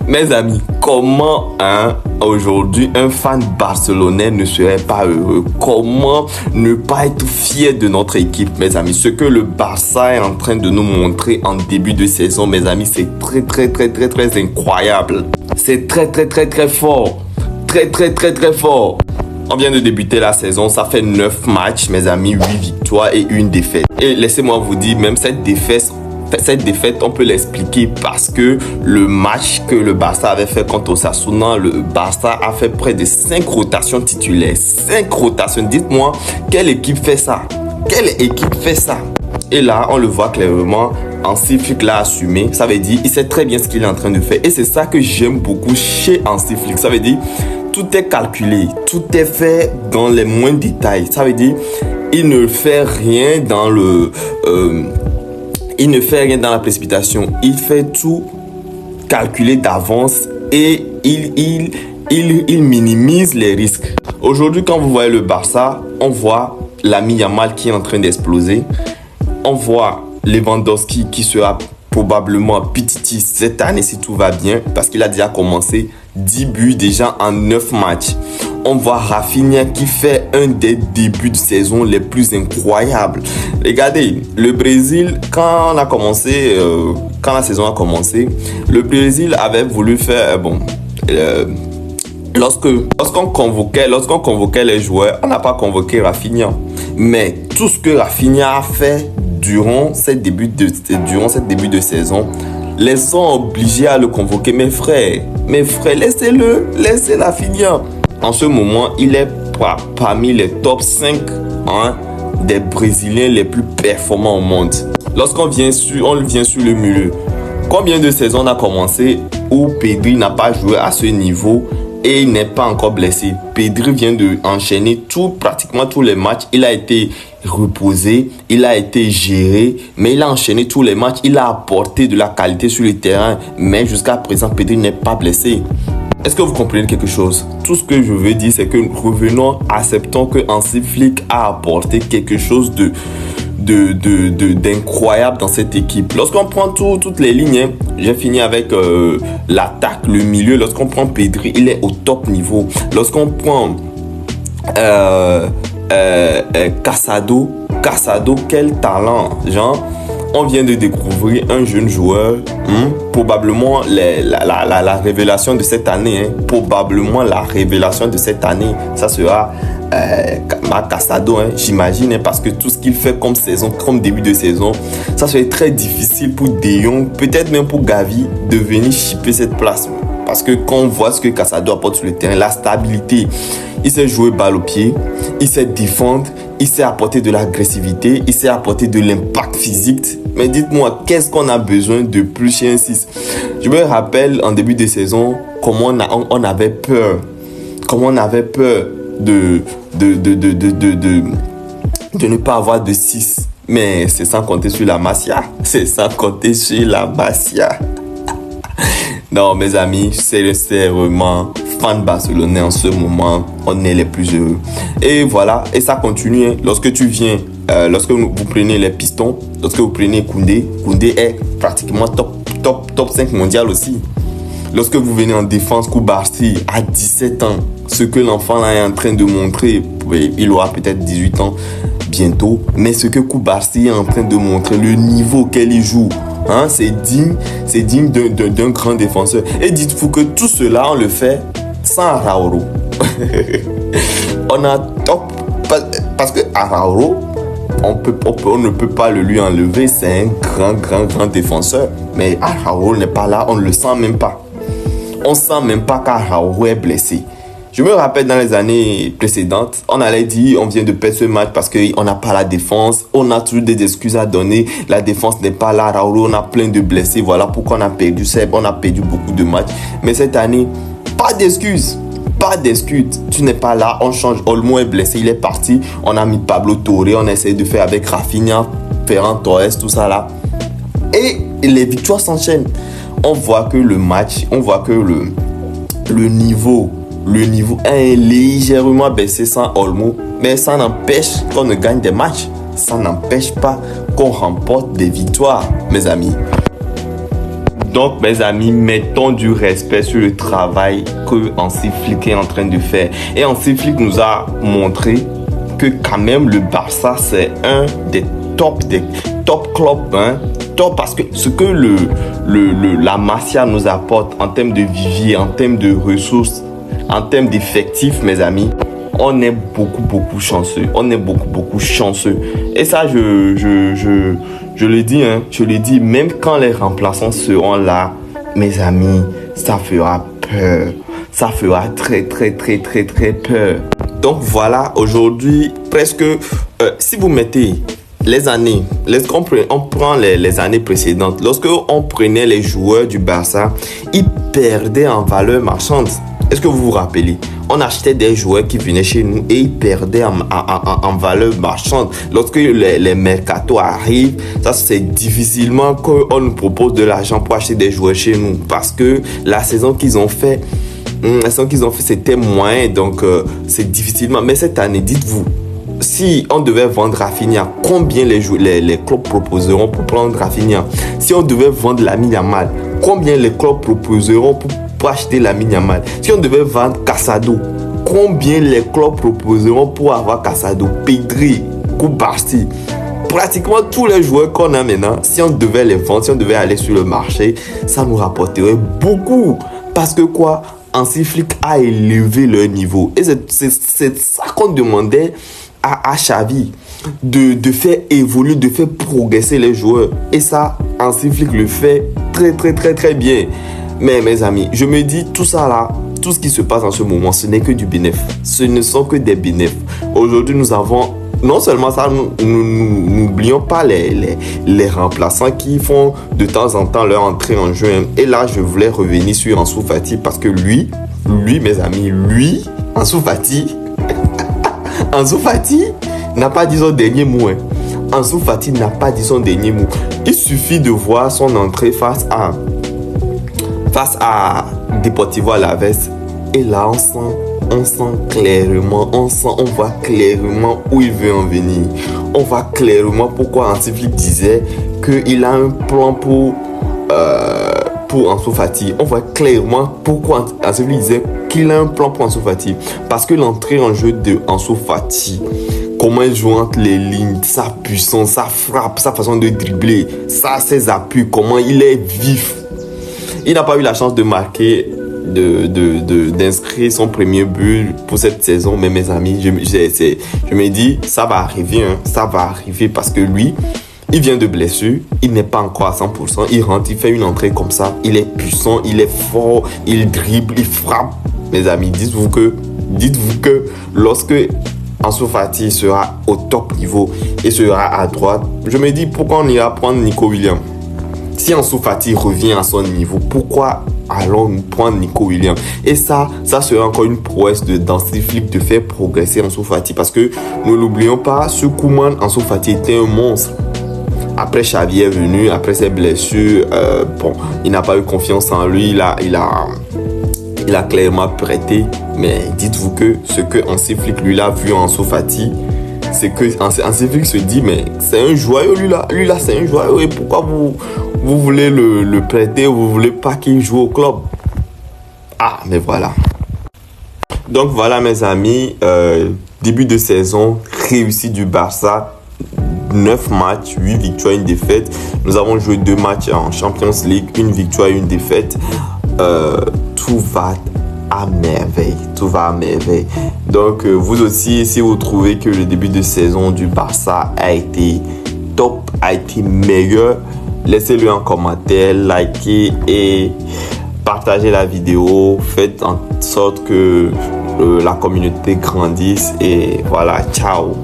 Mes amis, comment aujourd'hui un fan barcelonais ne serait pas heureux? Comment ne pas être fier de notre équipe, mes amis? Ce que le Barça est en train de nous montrer en début de saison, mes amis, c'est très incroyable. C'est très fort. Très fort. On vient de débuter la saison, ça fait 9 matchs, mes amis, 8 victoires et 1 défaite. Et laissez-moi vous dire, même cette défaite, on peut l'expliquer parce que le match que le Barça avait fait contre Osasuna, le Barça a fait près de 5 rotations titulaires. 5 rotations. Dites-moi, quelle équipe fait ça? Quelle équipe fait ça? Et là, on le voit clairement, Hansi Flick l'a assumé. Ça veut dire, il sait très bien ce qu'il est en train de faire. Et c'est ça que j'aime beaucoup chez Hansi Flick. Ça veut dire, tout est calculé, tout est fait dans les moindres détails. Ça veut dire, il ne fait rien dans il ne fait rien dans la précipitation. Il fait tout calculé d'avance et il minimise les risques. Aujourd'hui, quand vous voyez le Barça, on voit Lamine Yamal qui est en train d'exploser. On voit Lewandowski qui sera probablement Pichichi cette année si tout va bien parce qu'il a déjà commencé 10 buts déjà en 9 matchs. On voit Rafinha qui fait un des débuts de saison les plus incroyables. Regardez, le Brésil, quand la saison a commencé, le Brésil avait voulu faire lorsqu'on convoquait les joueurs, on n'a pas convoqué Rafinha. Mais tout ce que Rafinha a fait durant cette début de saison, les sont obligés à le convoquer. Mes frères, laissez Rafinha. En ce moment, il est parmi les top 5 des Brésiliens les plus performants au monde. Lorsqu'on vient sur le milieu, combien de saisons on a commencé où Pedri n'a pas joué à ce niveau et il n'est pas encore blessé? Pedri vient d'enchaîner pratiquement tous les matchs. Il a été reposé, il a été géré, mais il a enchaîné tous les matchs. Il a apporté de la qualité sur le terrain, mais jusqu'à présent, Pedri n'est pas blessé. Est-ce que vous comprenez quelque chose? Tout ce que je veux dire, c'est que acceptons que Hansi Flick a apporté quelque chose d'incroyable dans cette équipe. Lorsqu'on prend toutes les lignes, j'ai fini avec l'attaque, le milieu. Lorsqu'on prend Pedri, il est au top niveau. Lorsqu'on prend Casado, quel talent, genre. On vient de découvrir un jeune joueur, probablement la révélation de cette année. Probablement la révélation de cette année, ça sera Casado, j'imagine, parce que tout ce qu'il fait comme début de saison, ça serait très difficile pour De Jong, peut-être même pour Gavi, de venir chipper cette place. Parce que quand on voit ce que Casado apporte sur le terrain, la stabilité, il sait jouer balle au pied, il sait défendre, il sait apporter de l'agressivité, il sait apporter de l'impact physique. Mais dites-moi, qu'est-ce qu'on a besoin de plus chez un 6? Je me rappelle en début de saison, comment on avait peur. Comment on avait peur de ne pas avoir de 6. Mais c'est sans compter sur la Masia. C'est sans compter sur la Masia. Non, mes amis, c'est vraiment fan barcelonais en ce moment. On est les plus heureux. Et voilà, et ça continue. Lorsque vous prenez les pistons, lorsque vous prenez Koundé est pratiquement top 5 mondial aussi. Lorsque vous venez en défense, Koubarsi à 17 ans, ce que l'enfant là est en train de montrer, il aura peut-être 18 ans bientôt, mais ce que Koubarsi est en train de montrer, le niveau auquel il joue, c'est digne d'un grand défenseur. Et dites-vous que tout cela, on le fait sans Araujo. On a top, parce que Araujo, on ne peut pas le lui enlever, c'est un grand défenseur. Mais Araujo n'est pas là, on ne le sent même pas. On ne sent même pas qu'Araujo est blessé. Je me rappelle dans les années précédentes, on allait dire on vient de perdre ce match parce qu'on n'a pas la défense. On a toujours des excuses à donner. La défense n'est pas là. Araujo, on a plein de blessés. Voilà pourquoi on a perdu. On a perdu beaucoup de matchs. Mais cette année, pas d'excuses. Pas d'excuses. Tu n'es pas là. On change. Olmo est blessé. Il est parti. On a mis Pablo Torre. On a essayé de faire avec Rafinha, Ferran Torres, tout ça là. Et les victoires s'enchaînent. On voit que le match, on voit que le niveau est légèrement baissé sans Olmo, mais ça n'empêche qu'on ne gagne des matchs. Ça n'empêche pas qu'on remporte des victoires, mes amis. Donc, mes amis, mettons du respect sur le travail que Hansi Flick est en train de faire. Et Hansi Flick nous a montré que quand même le Barça, c'est un des top clubs, hein. Top parce que ce que la Masia nous apporte en termes de vivier, en termes de ressources, en termes d'effectifs, mes amis, on est beaucoup chanceux. On est beaucoup chanceux. Et ça, je le dis, hein, je le dis, même quand les remplaçants seront là, mes amis, ça fera peur. Ça fera très peur. Donc voilà, aujourd'hui, presque, si vous mettez les années, on prend les années précédentes, lorsque on prenait les joueurs du Barça, ils perdaient en valeur marchande. Est-ce que vous vous rappelez? On achetait des joueurs qui venaient chez nous et ils perdaient en valeur marchande. Lorsque les mercatos arrivent, ça c'est difficilement qu'on nous propose de l'argent pour acheter des joueurs chez nous. Parce que la saison qu'ils ont fait, c'était moyen. Donc c'est difficilement. Mais cette année, dites-vous, si on devait vendre Rafinha, combien les clubs proposeront pour prendre Rafinha? Si on devait vendre Lamine Yamal, combien les clubs proposeront pour acheter Lamine Yamal? Si on devait vendre Casado, combien les clubs proposeront pour avoir Casado? Pedri, Koubarsi, pratiquement tous les joueurs qu'on a maintenant, si on devait les vendre, si on devait aller sur le marché, ça nous rapporterait beaucoup. Parce que quoi? Hansi Flick a élevé leur niveau. Et c'est ça qu'on demandait à Xavi, de faire évoluer, de faire progresser les joueurs. Et ça, Hansi Flick le fait très bien. Mais mes amis, je me dis, tout ça là, tout ce qui se passe en ce moment, ce n'est que du bénéfice. Ce ne sont que des bénéfices. Aujourd'hui, nous avons, non seulement ça, n'oublions pas les remplaçants qui font de temps en temps leur entrée en jeu. Et là, je voulais revenir sur Ansu Fati parce que lui, mes amis, Ansu Fati, Ansu Fati n'a pas dit son dernier mot. Ansu Fati n'a pas dit son dernier mot. Il suffit de voir son entrée face à Deportivo Alavés. Et là, on sent clairement, on voit clairement où il veut en venir. On voit clairement pourquoi Hansi Flick disait qu'il a un plan pour Ansu Fati. On voit clairement pourquoi Hansi Flick disait qu'il a un plan pour Ansu Fati. Parce que l'entrée en jeu de Ansu Fati, comment il joue entre les lignes, sa puissance, sa frappe, sa façon de dribbler, ses appuis, comment il est vif. Il n'a pas eu la chance de marquer, d'inscrire son premier but pour cette saison. Mais mes amis, je me dis, ça va arriver. Ça va arriver parce que lui, il vient de blessure. Il n'est pas encore à 100%. Il rentre, il fait une entrée comme ça. Il est puissant, il est fort, il dribble, il frappe. Mes amis, dites-vous que lorsque Ansu Fati sera au top niveau et sera à droite, je me dis, pourquoi on ira prendre Nico Williams? Si Ansu Fati revient à son niveau, pourquoi allons-nous prendre Nico Williams? Et ça sera encore une prouesse d'Hansi Flick de faire progresser Ansu Fati. Parce que, ne l'oublions pas, sur Koeman, Ansu Fati était un monstre. Après, Xavi est venu, après ses blessures, il n'a pas eu confiance en lui, il a clairement prêté. Mais dites-vous que ce que Hansi Flick lui a vu en Ansu Fati, c'est que Hansi Flick se dit, mais c'est un joyau, lui là c'est un joyau, et pourquoi vous voulez le prêter, vous voulez pas qu'il joue au club? Ah, mais voilà. Donc voilà mes amis, début de saison réussi du Barça, 9 matchs, 8 victoires, 1 défaite. Nous avons joué 2 matchs en Champions League, 1 victoire et 1 défaite. Tout va à merveille, Donc vous aussi, si vous trouvez que le début de saison du Barça a été top, a été meilleur, laissez-le en commentaire, likez et partagez la vidéo, faites en sorte que la communauté grandisse et voilà, ciao.